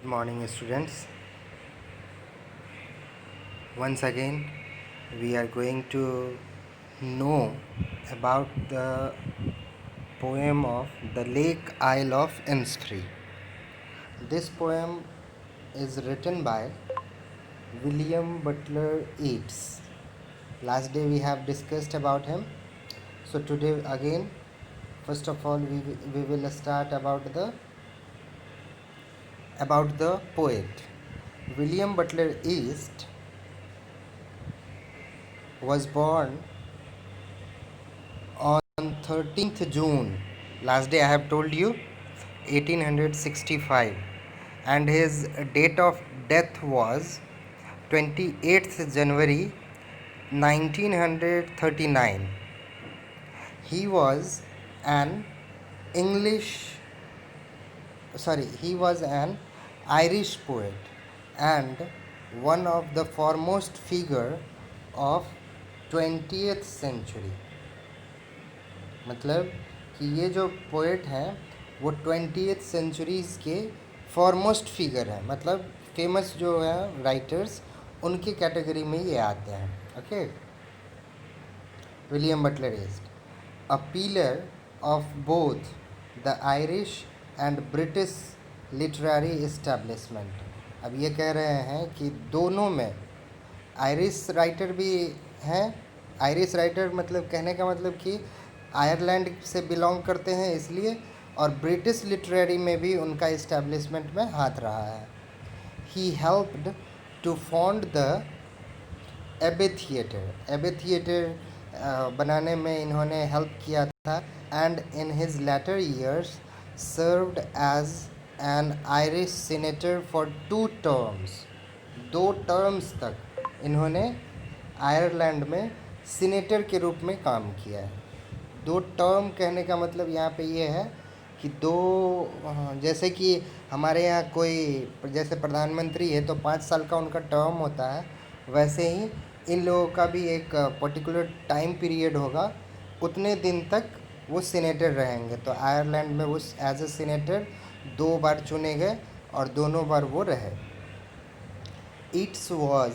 morning, students. Once again, we are going to know about the poem of The Lake Isle of Innisfree. This poem is written by William Butler Yeats. Last day we have discussed about him. So today again, first of all, we will start about the poet. William Butler Yeats was born on 13th June, last day I have told you, 1865, and his date of death was 28th January 1939. He was an English, he was an Irish poet and one of the foremost figure of 20th century. मतलब कि ये जो poet हैं वो 20th centuries के foremost figure हैं, मतलब famous जो है राइटर्स उनकी कैटेगरी में ये आते हैं. Okay, William Butler Yeats, a pillar of both the Irish and British literary establishment. अब ये कह रहे हैं कि दोनों में आयरिश राइटर भी हैं. आयरिश राइटर मतलब कहने का मतलब कि आयरलैंड से बिलोंग करते हैं इसलिए, और ब्रिटिश लिटरेरी में भी उनका इस्टेब्लिशमेंट में हाथ रहा है. He helped to found the Abbey theatre. Abbey theatre बनाने में इन्होंने हेल्प किया था. And in his later years served as an Irish senator for 2 terms. 2 terms तक इन्होंने आयरलैंड में सीनेटर के रूप में काम किया है. 2 टर्म कहने का मतलब यहाँ पे ये है कि जैसे कि हमारे यहाँ कोई जैसे प्रधानमंत्री है तो 5 साल का उनका टर्म होता है, वैसे ही इन लोगों का भी एक पर्टिकुलर टाइम पीरियड होगा, उतने दिन तक वो सीनेटर रहेंगे. तो आयरलैंड में वो एज ए सीनेटर 2 बार चुने गए और दोनों बार वो रहे. It's was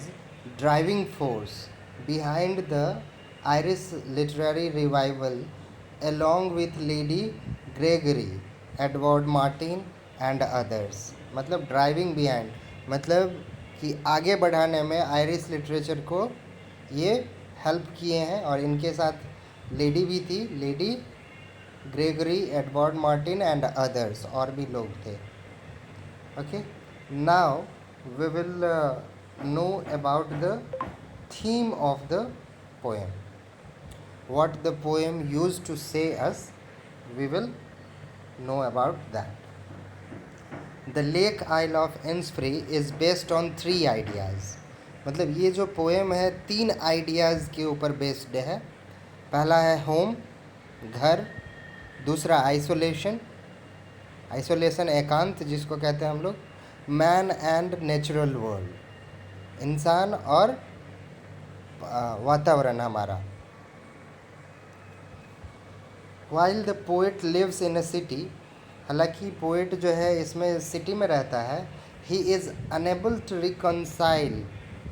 driving force behind the Irish literary revival along with Lady Gregory, Edward Martin and others. मतलब ड्राइविंग बिहाइंड मतलब कि आगे बढ़ाने में आयरिश लिटरेचर को ये हेल्प किए हैं, और इनके साथ लेडी भी थी, lady Gregory, Edward Martin and others, और भी लोग थे. Okay, now we will know about the theme of the poem. What the poem used to say us, we will know about that. The Lake Isle of Innisfree is based on 3 ideas. मतलब ये जो poem है 3 ideas के ऊपर based है. पहला है home, घर. दूसरा आइसोलेशन, एकांत जिसको कहते हैं हम लोग. मैन एंड नेचुरल वर्ल्ड, इंसान और वातावरण हमारा. While the poet lives in a city, हालांकि पोएट जो है इसमें सिटी में रहता है. He is unable to reconcile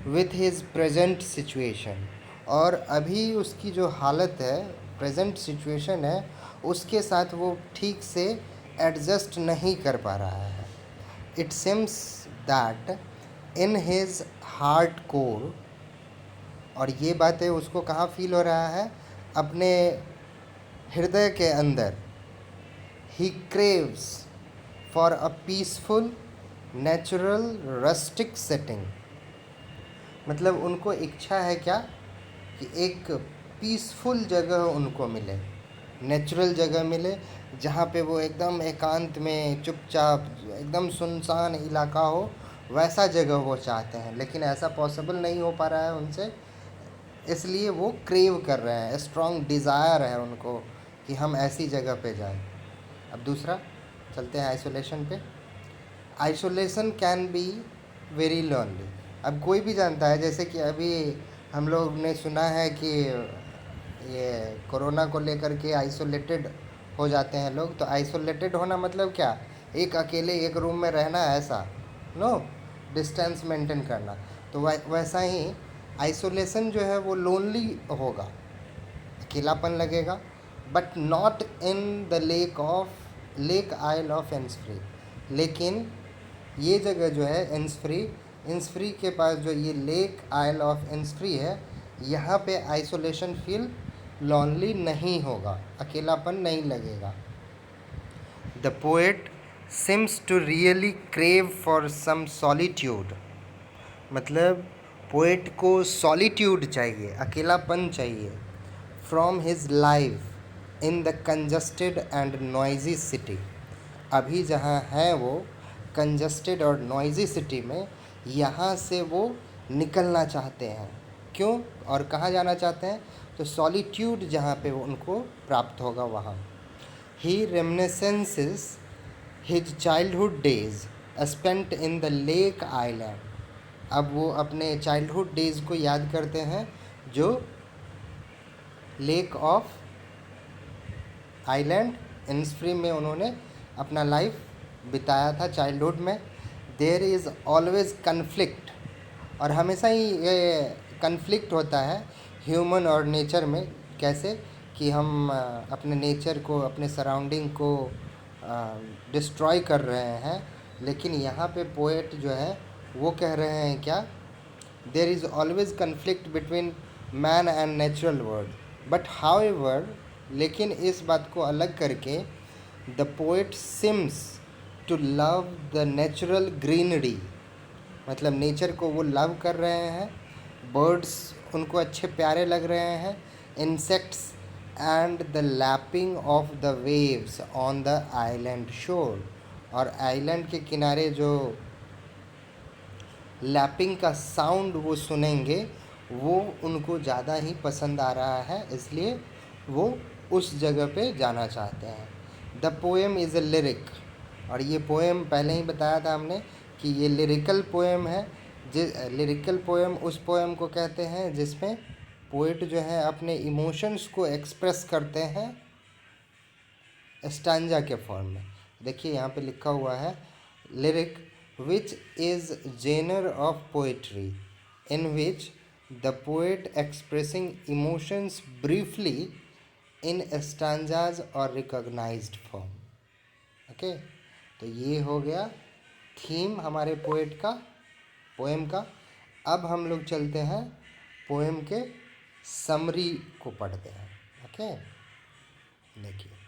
with his present situation, और अभी उसकी जो हालत है, प्रेजेंट सिचुएशन है, उसके साथ वो ठीक से एडजस्ट नहीं कर पा रहा है. It seems that in his heart core, और ये बातें उसको कहाँ फील हो रहा है, अपने हृदय के अंदर. He craves for a peaceful natural rustic setting. मतलब उनको इच्छा है क्या कि एक पीसफुल जगह उनको मिले, नेचुरल जगह मिले, जहाँ पे वो एकदम एकांत में चुपचाप एकदम सुनसान इलाका हो, वैसा जगह वो चाहते हैं. लेकिन ऐसा पॉसिबल नहीं हो पा रहा है उनसे, इसलिए वो क्रेव कर रहे हैं. स्ट्रॉन्ग डिज़ायर है उनको कि हम ऐसी जगह पे जाएं. अब दूसरा चलते हैं आइसोलेशन पे. Isolation can be very lonely. अब कोई भी जानता है, जैसे कि अभी हम लोग ने सुना है कि ये कोरोना को लेकर के आइसोलेटेड हो जाते हैं लोग. तो आइसोलेटेड होना मतलब क्या, एक अकेले एक रूम में रहना, ऐसा. नो, डिस्टेंस मेंटेन करना। तो वैसा ही आइसोलेशन जो है वो लोनली होगा, अकेलापन लगेगा, but not in the lake isle of Innisfree. लेकिन ये जगह जो है इंसफ्री के पास जो ये लेक आइल ऑफ इंसफ्री है, यहाँ पे आइसोलेशन फील लॉनली नहीं होगा, अकेलापन नहीं लगेगा। The poet seems to really crave for some solitude, मतलब पोएट को सॉलिट्यूड चाहिए, अकेलापन चाहिए, from his life in the congested and noisy city. अभी जहाँ है वो कंजस्टेड और नॉइजी सिटी में, यहाँ से वो निकलना चाहते हैं। क्यों और कहाँ जाना चाहते हैं? तो सॉलिट्यूड जहाँ पे वो उनको प्राप्त होगा वहाँ। He reminiscences his childhood days spent in the lake island. अब वो अपने चाइल्डहुड डेज़ को याद करते हैं जो लेक ऑफ आइलैंड इंसफ्री में उन्होंने अपना लाइफ बिताया था चाइल्डहुड में। देयर इज़ ऑलवेज कन्फ्लिक्ट, और हमेशा ही ये कन्फ्लिक्ट होता है ह्यूमन और नेचर में। कैसे कि हम अपने नेचर को, अपने सराउंडिंग को डिस्ट्रॉय कर रहे हैं, लेकिन यहाँ पे पोएट जो है वो कह रहे हैं क्या? There is always conflict between man and natural world, but however, लेकिन इस बात को अलग करके the poet seems to love the natural greenery, मतलब नेचर को वो लव कर रहे हैं, बर्ड्स उनको अच्छे प्यारे लग रहे हैं, insects and the lapping of the waves on the island शोर, और आइलैंड के किनारे जो लैपिंग का साउंड वो सुनेंगे वो उनको ज़्यादा ही पसंद आ रहा है, इसलिए वो उस जगह पे जाना चाहते हैं। The poem is a lyric, और ये पोएम पहले ही बताया था हमने कि ये लिरिकल पोएम है। लिरिकल पोएम उस पोएम को कहते हैं जिसमें पोएट जो है अपने इमोशंस को एक्सप्रेस करते हैं स्टैंजा के फॉर्म में। देखिए यहाँ पे लिखा हुआ है lyric, which is genre of poetry in which the poet expressing emotions briefly in stanzas or recognized form। Okay, तो ये हो गया थीम हमारे पोएम का। अब हम लोग चलते हैं पोएम के समरी को पढ़ते हैं। ओके, देखिए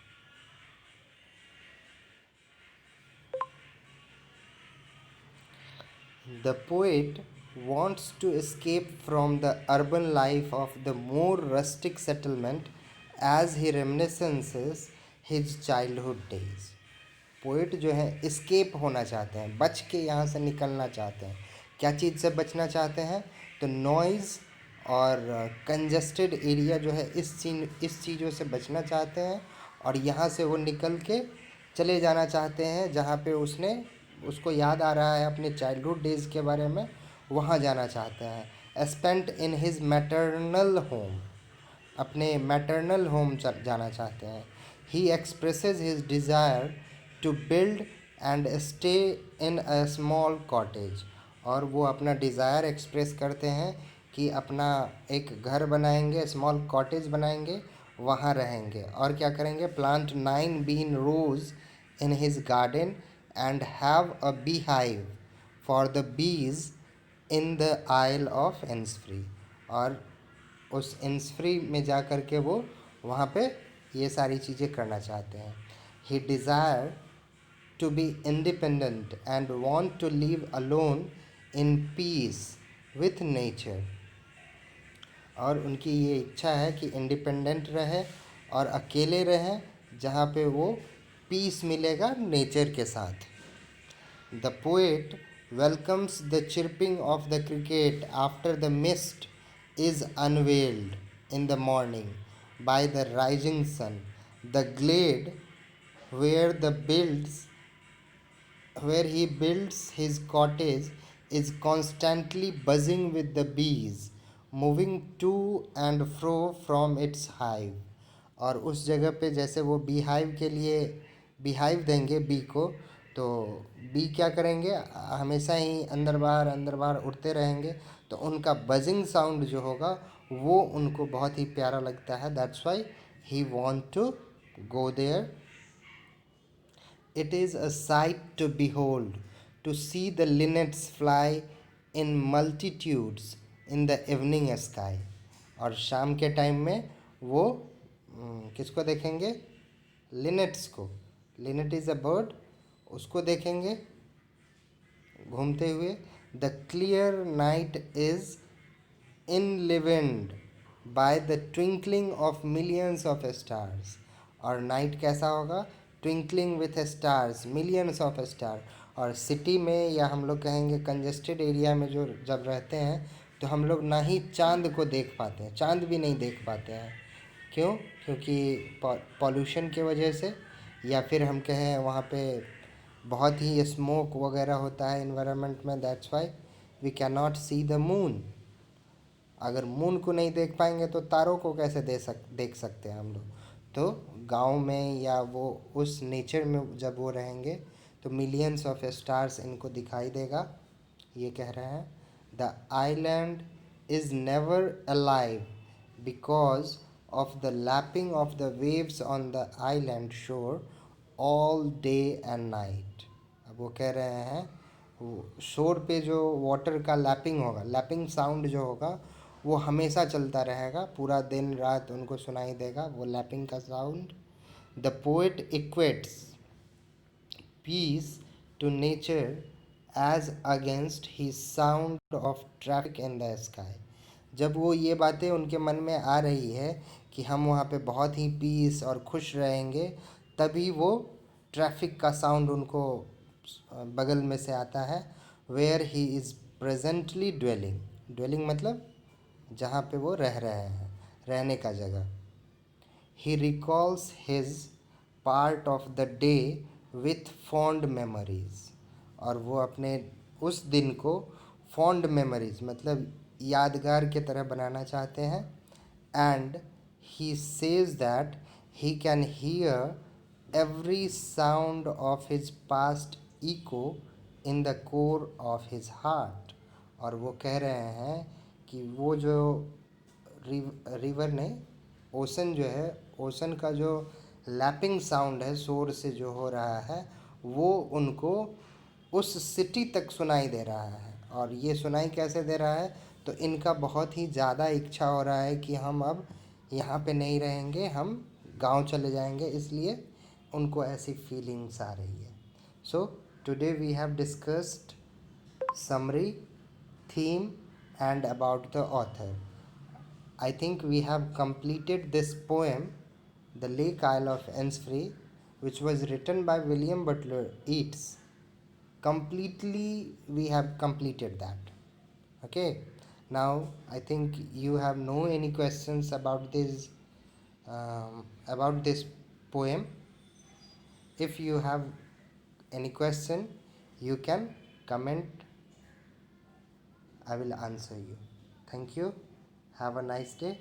The poet wants to escape from the urban life of the more rustic settlement as he reminisces his childhood days। Poet जो है escape होना चाहते हैं, बच के यहाँ से निकलना चाहते हैं। क्या चीज़ से बचना चाहते हैं? तो नॉइज़ और कंजस्टेड एरिया जो है इस चीज़ों से बचना चाहते हैं, और यहाँ से वो निकल के चले जाना चाहते हैं जहाँ पे उसको याद आ रहा है अपने चाइल्डहुड डेज़ के बारे में, वहाँ जाना चाहते हैं। Spent in his maternal home, अपने मैटरनल होम जाना चाहते हैं। He expresses his desire to build and stay in a small cottage, और वो अपना डिज़ायर एक्सप्रेस करते हैं कि अपना एक घर बनाएंगे, स्मॉल कॉटेज बनाएंगे, वहाँ रहेंगे। और क्या करेंगे? Plant 9 bean rows in his garden and have a beehive for the bees in the Isle of Innisfree, और उस इंसफ्री में जा कर के वो वहाँ पे ये सारी चीज़ें करना चाहते हैं। He desire to be independent and want to live alone in peace with nature, और उनकी ये इच्छा है कि इंडिपेंडेंट रहे और अकेले रहें जहाँ पे वो पीस मिलेगा नेचर के साथ। The poet welcomes the chirping of the cricket after the mist is unveiled in the morning by the rising sun. The glade where the builds where he builds his cottage is constantly buzzing with the bees moving to and fro from its hive, और उस जगह पे जैसे वो bee hive के लिए bee hive देंगे B को, तो बी क्या करेंगे, हमेशा ही अंदर बाहर उड़ते रहेंगे, तो उनका बजिंग साउंड जो होगा वो उनको बहुत ही प्यारा लगता है. That's why he want to go there. It is a sight to behold, to see the linnets fly in multitudes in the evening sky. और शाम के टाइम में वो किसको देखेंगे, लिनेट्स को. लिनेट इज़ अ बर्ड, उसको देखेंगे घूमते हुए. The clear night is enlivened by the twinkling of millions of stars. और नाइट कैसा होगा, twinkling with stars, millions of star. और सिटी में या हम लोग कहेंगे कंजेस्टेड एरिया में जो जब रहते हैं तो हम लोग ना ही चांद को देख पाते हैं, चांद भी नहीं देख पाते हैं. क्यों? क्योंकि पॉल्यूशन की वजह से, या फिर हम कहें वहाँ पे बहुत ही स्मोक वगैरह होता है इन्वायरमेंट में. That's why we can not see the moon. अगर मून को नहीं देख पाएंगे तो तारों को कैसे देख सकते हैं हम लोग. तो गांव में या वो उस नेचर में जब वो रहेंगे तो मिलियंस ऑफ स्टार्स इनको दिखाई देगा. ये कह रहे हैं the island is never alive because of the lapping of the waves on the island शोर ऑल डे एंड नाइट. अब वो कह रहे हैं वो शोर पे जो वाटर का लैपिंग होगा, लैपिंग साउंड जो होगा वो हमेशा चलता रहेगा, पूरा दिन रात उनको सुनाई देगा वो लैपिंग का sound. The poet equates peace to nature as against the sound of traffic in the sky. जब वो ये बातें उनके मन में आ रही है कि हम वहाँ पे बहुत ही पीस और खुश रहेंगे, तभी वो ट्रैफिक का साउंड उनको बगल में से आता है. Where he is presently dwelling. Dwelling मतलब जहाँ पे वो रह रहे हैं, रहने का जगह. He recalls his part of the day with fond memories. और वो अपने उस दिन को फॉन्ड मेमोरीज मतलब यादगार के तरह बनाना चाहते हैं. And he says that he can hear every sound of his past echo in the core of his heart. और वो कह रहे हैं कि वो जो रिवर ने ओशन जो है, ओशन का जो लैपिंग साउंड है, शोर से जो हो रहा है, वो उनको उस सिटी तक सुनाई दे रहा है. और ये सुनाई कैसे दे रहा है, तो इनका बहुत ही ज़्यादा इच्छा हो रहा है कि हम अब यहाँ पे नहीं रहेंगे, हम गांव चले जाएंगे, इसलिए उनको ऐसी फीलिंग्स आ रही है. So today we have discussed summary, theme and about the author. I think we have completed this poem, The Lake Isle of Innisfree, which was written by William Butler Yeats. Completely, we have completed that. Okay. Now, I think you have no any questions about this poem. If you have any question, you can comment. I will answer you. Thank you. Have a nice day.